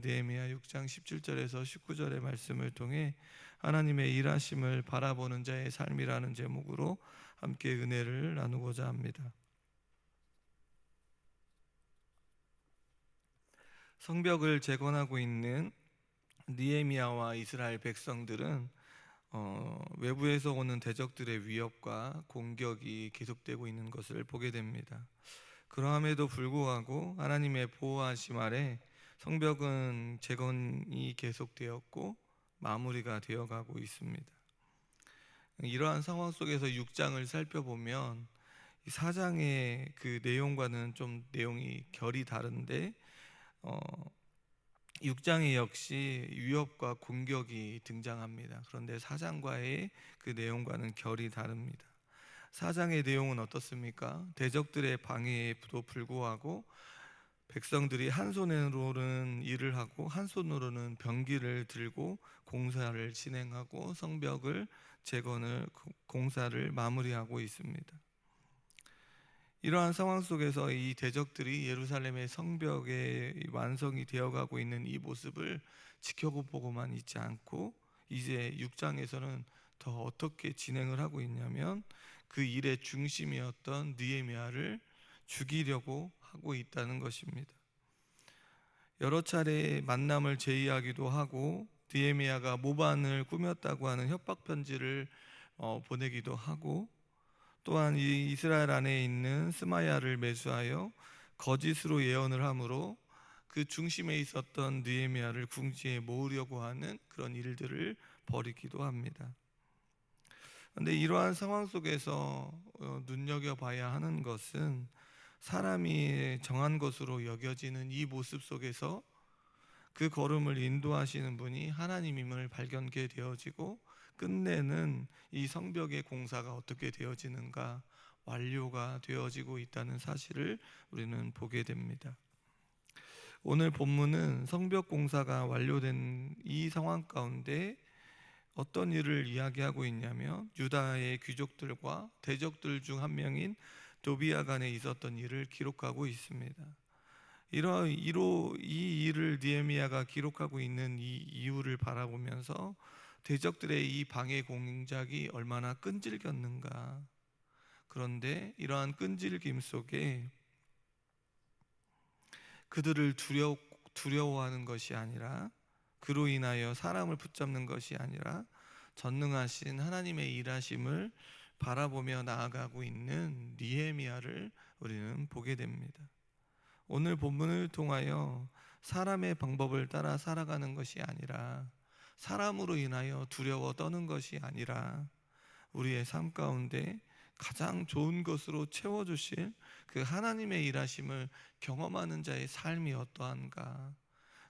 느헤미야 6장 17절에서 19절의 말씀을 통해 하나님의 일하심을 바라보는 자의 삶이라는 제목으로 함께 은혜를 나누고자 합니다. 성벽을 재건하고 있는 느헤미야와 이스라엘 백성들은 외부에서 오는 대적들의 위협과 공격이 계속되고 있는 것을 보게 됩니다. 그러함에도 불구하고 하나님의 보호하심 아래 성벽은 재건이 계속되었고 마무리가 되어가고 있습니다. 이러한 상황 속에서 6장을 살펴보면 4장의 그 내용과는 좀 내용이 결이 다른데 6장에 역시 위협과 공격이 등장합니다. 그런데 4장과의 그 내용과는 결이 다릅니다. 4장의 내용은 어떻습니까? 대적들의 방해에도 불구하고 백성들이 한 손으로는 일을 하고 한 손으로는 병기를 들고 공사를 진행하고 성벽을 재건을 공사를 마무리하고 있습니다. 이러한 상황 속에서 이 대적들이 예루살렘의 성벽의 완성이 되어가고 있는 이 모습을 지켜보고만 있지 않고 이제 6장에서는 더 어떻게 진행을 하고 있냐면 그 일의 중심이었던 느헤미야를 죽이려고 하고 있다는 것입니다. 여러 차례 만남을 제의하기도 하고 느헤미야가 모반을 꾸몄다고 하는 협박 편지를 보내기도 하고 또한 이 이스라엘 안에 있는 스마야를 매수하여 거짓으로 예언을 함으로 그 중심에 있었던 느헤미야를 궁지에 모으려고 하는 그런 일들을 벌이기도 합니다. 그런데 이러한 상황 속에서 눈여겨봐야 하는 것은 사람이 정한 것으로 여겨지는 이 모습 속에서 그 걸음을 인도하시는 분이 하나님임을 발견하게 되어지고 끝내는 이 성벽의 공사가 어떻게 되어지는가, 완료가 되어지고 있다는 사실을 우리는 보게 됩니다. 오늘 본문은 성벽 공사가 완료된 이 상황 가운데 어떤 일을 이야기하고 있냐면 유다의 귀족들과 대적들 중 한 명인 도비야 간에 있었던 일을 기록하고 있습니다. 이 일을 느헤미야가 기록하고 있는 이 이유를 바라보면서 대적들의 이 방해 공작이 얼마나 끈질겼는가. 그런데 이러한 끈질김 속에 그들을 두려워하는 것이 아니라 그로 인하여 사람을 붙잡는 것이 아니라 전능하신 하나님의 일하심을 바라보며 나아가고 있는 느헤미야를 우리는 보게 됩니다. 오늘 본문을 통하여 사람의 방법을 따라 살아가는 것이 아니라 사람으로 인하여 두려워 떠는 것이 아니라 우리의 삶 가운데 가장 좋은 것으로 채워주실 그 하나님의 일하심을 경험하는 자의 삶이 어떠한가.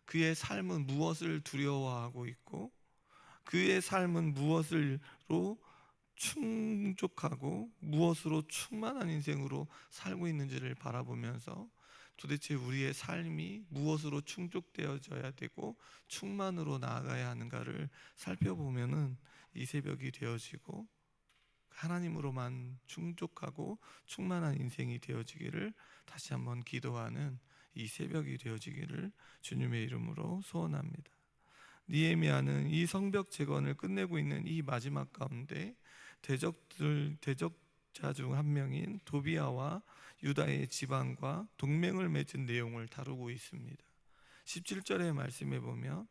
그의 삶은 무엇을 두려워하고 있고 그의 삶은 무엇으로 충족하고 무엇으로 충만한 인생으로 살고 있는지를 바라보면서 도대체 우리의 삶이 무엇으로 충족되어져야 되고 충만으로 나아가야 하는가를 살펴보면은 이 새벽이 되어지고 하나님으로만 충족하고 충만한 인생이 되어지기를 다시 한번 기도하는 이 새벽이 되어지기를 주님의 이름으로 소원합니다. 느헤미야는 이 성벽 재건을 끝내고 있는 이 마지막 가운데 대적자 중 한 명인 도비야와 유다의 지방과 동맹을 맺은 내용을 다루고 있습니다. 17절의 말씀에 보면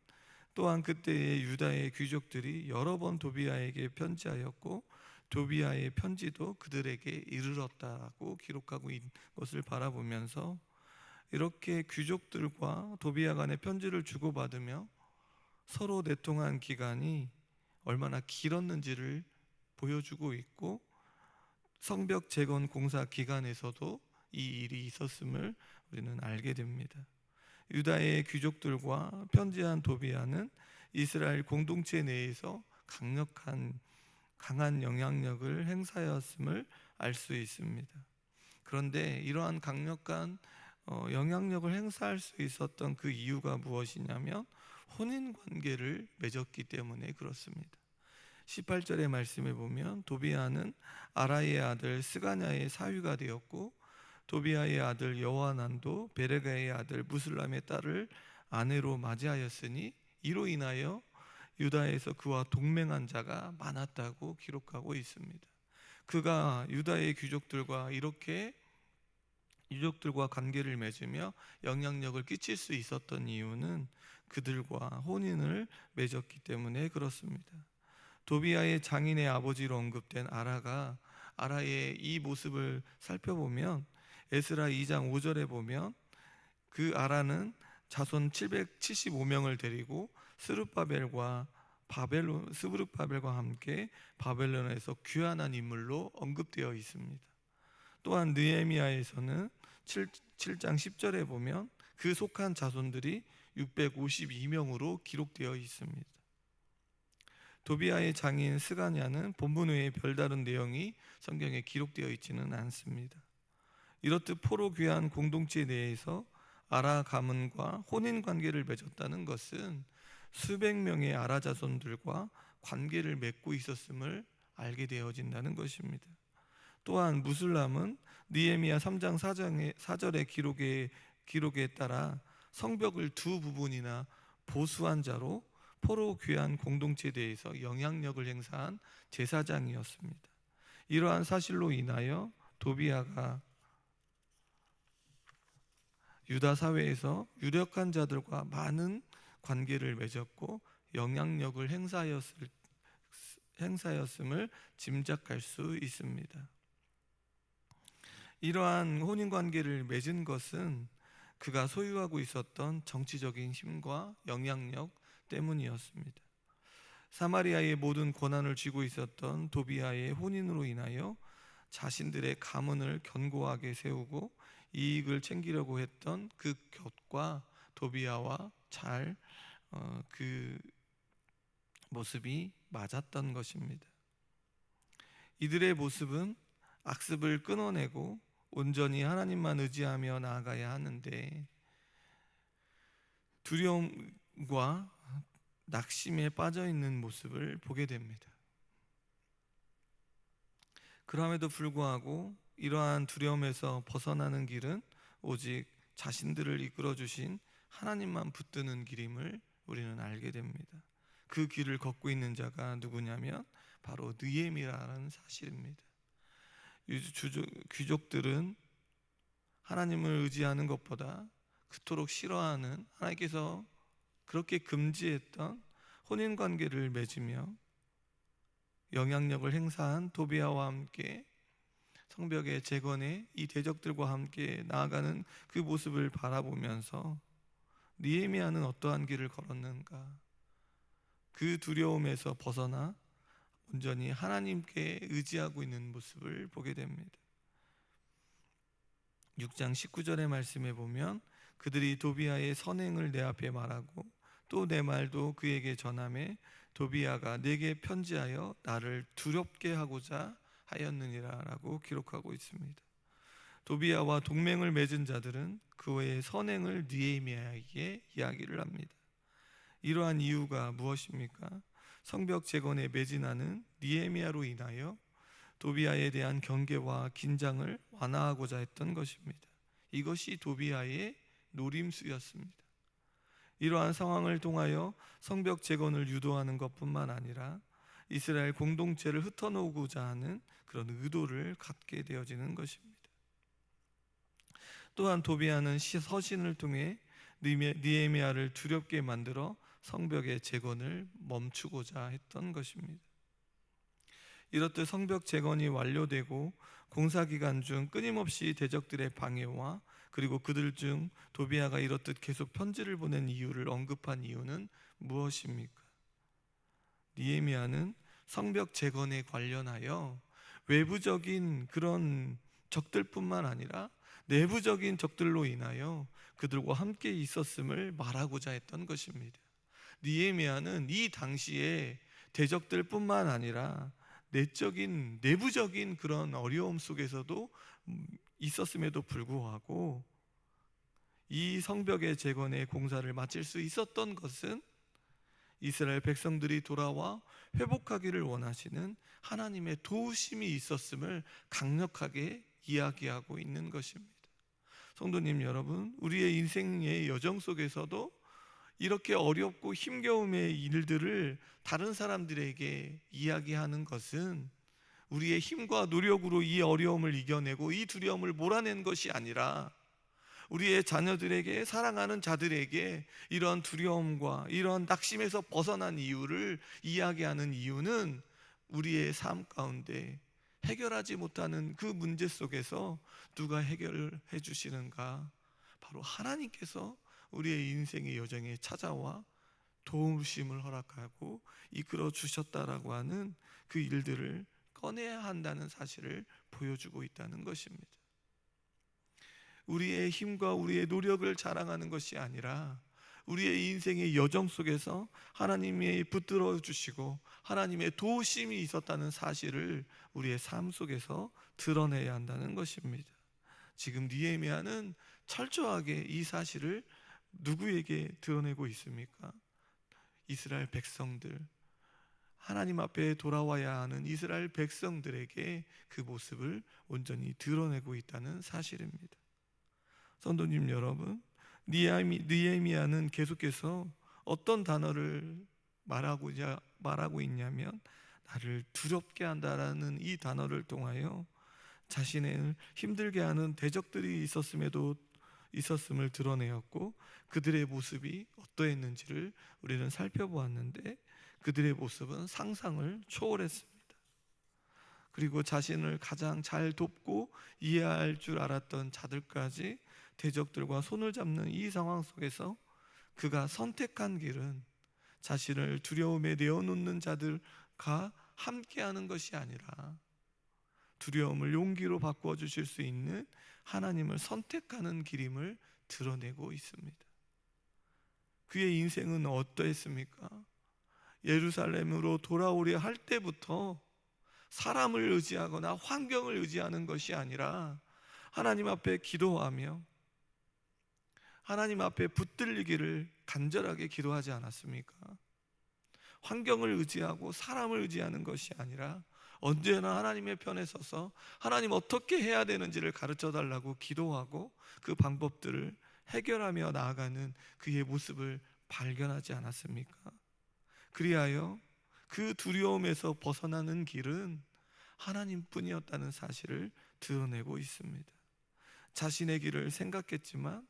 또한 그때의 유다의 귀족들이 여러 번 도비야에게 편지하였고 도비야의 편지도 그들에게 이르렀다고 기록하고 있는 것을 바라보면서 이렇게 귀족들과 도비야 간의 편지를 주고받으며 서로 내통한 기간이 얼마나 길었는지를 보여주고 있고 성벽 재건 공사 기간에서도 이 일이 있었음을 우리는 알게 됩니다. 유다의 귀족들과 편지한 도비야는 이스라엘 공동체 내에서 강한 영향력을 행사하였음을 알 수 있습니다. 그런데 이러한 강력한 영향력을 행사할 수 있었던 그 이유가 무엇이냐면 혼인관계를 맺었기 때문에 그렇습니다. 18절의 말씀에 보면 도비야는 아라의 아들 스가냐의 사위가 되었고 도비야의 아들 여호하난도 베레가의 아들 무슬람의 딸을 아내로 맞이하였으니 이로 인하여 유다에서 그와 동맹한 자가 많았다고 기록하고 있습니다. 그가 유다의 귀족들과 이렇게 유족들과 관계를 맺으며 영향력을 끼칠 수 있었던 이유는 그들과 혼인을 맺었기 때문에 그렇습니다. 도비아의 장인의 아버지로 언급된 아라가 아라의 이 모습을 살펴보면 에스라 2장 5절에 보면 그 아라는 자손 775명을 데리고 스부르바벨과 함께 바벨론에서 귀환한 인물로 언급되어 있습니다. 또한 느헤미야에서는 7장 10절에 보면 그 속한 자손들이 652명으로 기록되어 있습니다. 도비아의 장인 스가냐는 본문 외에 별다른 내용이 성경에 기록되어 있지는 않습니다. 이렇듯 포로 귀한 공동체 내에서 아라 가문과 혼인 관계를 맺었다는 것은 수백 명의 아라 자손들과 관계를 맺고 있었음을 알게 되어진다는 것입니다. 또한 무슬람은 느헤미야 3장 4절의 기록에 따라 성벽을 두 부분이나 보수한 자로 포로 귀한 공동체에 대해서 영향력을 행사한 제사장이었습니다. 이러한 사실로 인하여 도비아가 유다 사회에서 유력한 자들과 많은 관계를 맺었고 영향력을 행사하였음을 짐작할 수 있습니다. 이러한 혼인 관계를 맺은 것은 그가 소유하고 있었던 정치적인 힘과 영향력 때문이었습니다. 사마리아의 모든 권한을 쥐고 있었던 도비아의 혼인으로 인하여 자신들의 가문을 견고하게 세우고 이익을 챙기려고 했던 그 곁과 도비아와 잘 그 모습이 맞았던 것입니다. 이들의 모습은 악습을 끊어내고 온전히 하나님만 의지하며 나아가야 하는데 두려움과 낙심에 빠져 있는 모습을 보게 됩니다. 그럼에도 불구하고 이러한 두려움에서 벗어나는 길은 오직 자신들을 이끌어 주신 하나님만 붙드는 길임을 우리는 알게 됩니다. 그 길을 걷고 있는 자가 누구냐면 바로 느헤미야라는 사실입니다. 귀족들은 하나님을 의지하는 것보다 그토록 싫어하는 하나님께서 그렇게 금지했던 혼인관계를 맺으며 영향력을 행사한 도비아와 함께 성벽의 재건에 이 대적들과 함께 나아가는 그 모습을 바라보면서 느헤미야는 어떠한 길을 걸었는가? 그 두려움에서 벗어나 온전히 하나님께 의지하고 있는 모습을 보게 됩니다. 6장 19절의 말씀에 보면 그들이 도비아의 선행을 내 앞에 말하고 또 내 말도 그에게 전하매 도비아가 내게 편지하여 나를 두렵게 하고자 하였느니라 라고 기록하고 있습니다. 도비아와 동맹을 맺은 자들은 그의 선행을 느헤미야에게 이야기를 합니다. 이러한 이유가 무엇입니까? 성벽 재건에 매진하는 느헤미야로 인하여 도비아에 대한 경계와 긴장을 완화하고자 했던 것입니다. 이것이 도비아의 노림수였습니다. 이러한 상황을 통하여 성벽 재건을 유도하는 것뿐만 아니라 이스라엘 공동체를 흩어놓고자 하는 그런 의도를 갖게 되어지는 것입니다. 또한 도비아는 서신을 통해 느헤미야를 두렵게 만들어 성벽의 재건을 멈추고자 했던 것입니다. 이렇듯 성벽 재건이 완료되고 공사 기간 중 끊임없이 대적들의 방해와 그리고 그들 중 도비아가 이렇듯 계속 편지를 보낸 이유를 언급한 이유는 무엇입니까? 느헤미야는 성벽 재건에 관련하여 외부적인 그런 적들뿐만 아니라 내부적인 적들로 인하여 그들과 함께 있었음을 말하고자 했던 것입니다. 느헤미야는 이 당시에 대적들뿐만 아니라 내부적인 그런 어려움 속에서도 있었음에도 불구하고 이 성벽의 재건의 공사를 마칠 수 있었던 것은 이스라엘 백성들이 돌아와 회복하기를 원하시는 하나님의 도우심이 있었음을 강력하게 이야기하고 있는 것입니다. 성도님 여러분, 우리의 인생의 여정 속에서도 이렇게 어렵고 힘겨움의 일들을 다른 사람들에게 이야기하는 것은 우리의 힘과 노력으로 이 어려움을 이겨내고 이 두려움을 몰아낸 것이 아니라, 우리의 자녀들에게, 사랑하는 자들에게 이런 두려움과 이런 낙심에서 벗어난 이유를 이야기하는 이유는, 우리의 삶 가운데 해결하지 못하는 그 문제 속에서 누가 해결해 주시는가? 바로 하나님께서 우리의 인생의 여정에 찾아와 도우심을 허락하고 이끌어 주셨다라고 하는 그 일들을 꺼내야 한다는 사실을 보여주고 있다는 것입니다. 우리의 힘과 우리의 노력을 자랑하는 것이 아니라, 우리의 인생의 여정 속에서 하나님이 붙들어 주시고 하나님의 도우심이 있었다는 사실을 우리의 삶 속에서 드러내야 한다는 것입니다. 지금 느헤미야는 철저하게 이 사실을 누구에게 드러내고 있습니까? 이스라엘 백성들, 하나님 앞에 돌아와야 하는 이스라엘 백성들에게 그 모습을 온전히 드러내고 있다는 사실입니다. 성도님 여러분, 느헤미야는 계속해서 어떤 단어를 말하고 있냐면, 나를 두렵게 한다라는 이 단어를 통하여 자신을 힘들게 하는 대적들이 있었음을 드러내었고, 그들의 모습이 어떠했는지를 우리는 살펴보았는데, 그들의 모습은 상상을 초월했습니다. 그리고 자신을 가장 잘 돕고 이해할 줄 알았던 자들까지 대적들과 손을 잡는 이 상황 속에서 그가 선택한 길은, 자신을 두려움에 내어놓는 자들과 함께하는 것이 아니라 두려움을 용기로 바꾸어 주실 수 있는 하나님을 선택하는 길임을 드러내고 있습니다. 그의 인생은 어떠했습니까? 예루살렘으로 돌아오려 할 때부터 사람을 의지하거나 환경을 의지하는 것이 아니라 하나님 앞에 기도하며 하나님 앞에 붙들리기를 간절하게 기도하지 않았습니까? 환경을 의지하고 사람을 의지하는 것이 아니라 언제나 하나님의 편에 서서 하나님 어떻게 해야 되는지를 가르쳐 달라고 기도하고 그 방법들을 해결하며 나아가는 그의 모습을 발견하지 않았습니까? 그리하여 그 두려움에서 벗어나는 길은 하나님뿐이었다는 사실을 드러내고 있습니다. 자신의 길을 생각했지만,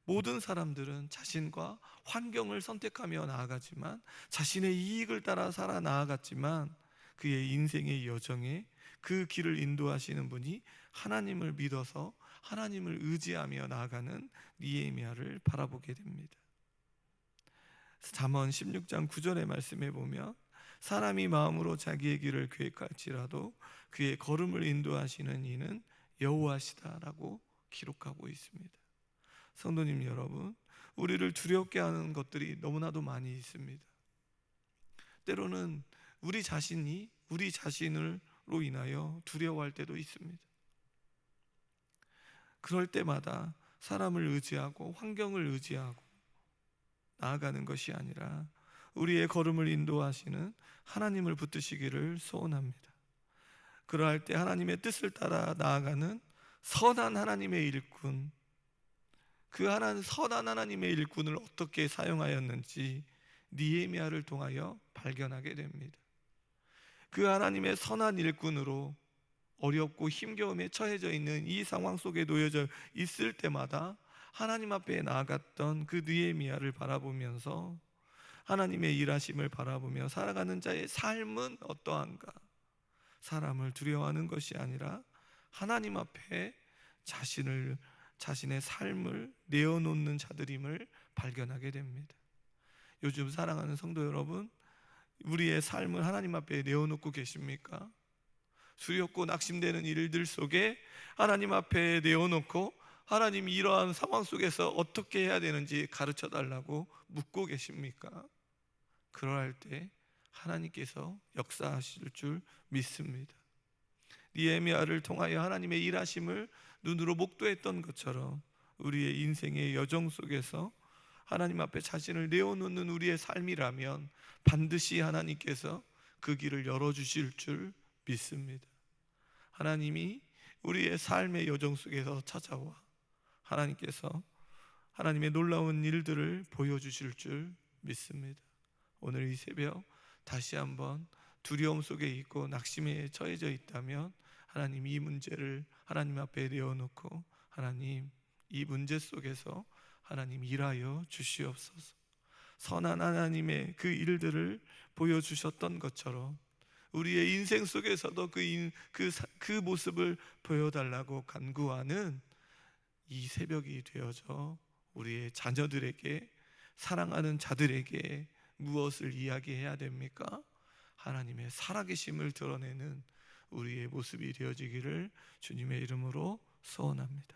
모든 사람들은 자신과 환경을 선택하며 나아가지만, 자신의 이익을 따라 살아 나아갔지만, 그의 인생의 여정에 그 길을 인도하시는 분이 하나님을 믿어서 하나님을 의지하며 나아가는 느헤미야를 바라보게 됩니다. 잠언 16장 9절의 말씀에 보면, 사람이 마음으로 자기의 길을 계획할지라도 그의 걸음을 인도하시는 이는 여호와시다라고 기록하고 있습니다. 성도님 여러분, 우리를 두렵게 하는 것들이 너무나도 많이 있습니다. 때로는 우리 자신이 우리 자신으로 인하여 두려워할 때도 있습니다. 그럴 때마다 사람을 의지하고 환경을 의지하고 나아가는 것이 아니라 우리의 걸음을 인도하시는 하나님을 붙드시기를 소원합니다. 그러할 때 하나님의 뜻을 따라 나아가는 선한 하나님의 일꾼, 그 선한 하나님의 일꾼을 어떻게 사용하였는지 느헤미야를 통하여 발견하게 됩니다. 그 하나님의 선한 일꾼으로 어렵고 힘겨움에 처해져 있는 이 상황 속에 놓여져 있을 때마다 하나님 앞에 나아갔던 그 느헤미야를 바라보면서 하나님의 일하심을 바라보며 살아가는 자의 삶은 어떠한가? 사람을 두려워하는 것이 아니라 하나님 앞에 자신의 삶을 내어놓는 자들임을 발견하게 됩니다. 요즘 사랑하는 성도 여러분, 우리의 삶을 하나님 앞에 내어놓고 계십니까? 두렵고 낙심되는 일들 속에 하나님 앞에 내어놓고 하나님이 이러한 상황 속에서 어떻게 해야 되는지 가르쳐 달라고 묻고 계십니까? 그러할 때 하나님께서 역사하실 줄 믿습니다. 느헤미야를 통하여 하나님의 일하심을 눈으로 목도했던 것처럼 우리의 인생의 여정 속에서 하나님 앞에 자신을 내어놓는 우리의 삶이라면 반드시 하나님께서 그 길을 열어주실 줄 믿습니다. 하나님이 우리의 삶의 여정 속에서 찾아와 하나님께서 하나님의 놀라운 일들을 보여주실 줄 믿습니다. 오늘 이 새벽 다시 한번 두려움 속에 있고 낙심에 처해져 있다면 하나님 이 문제를 하나님 앞에 내어놓고 하나님 이 문제 속에서 하나님 일하여 주시옵소서. 선한 하나님의 그 일들을 보여주셨던 것처럼 우리의 인생 속에서도 그 모습을 보여달라고 간구하는 이 새벽이 되어져 우리의 자녀들에게, 사랑하는 자들에게 무엇을 이야기해야 됩니까? 하나님의 살아계심을 드러내는 우리의 모습이 되어지기를 주님의 이름으로 소원합니다.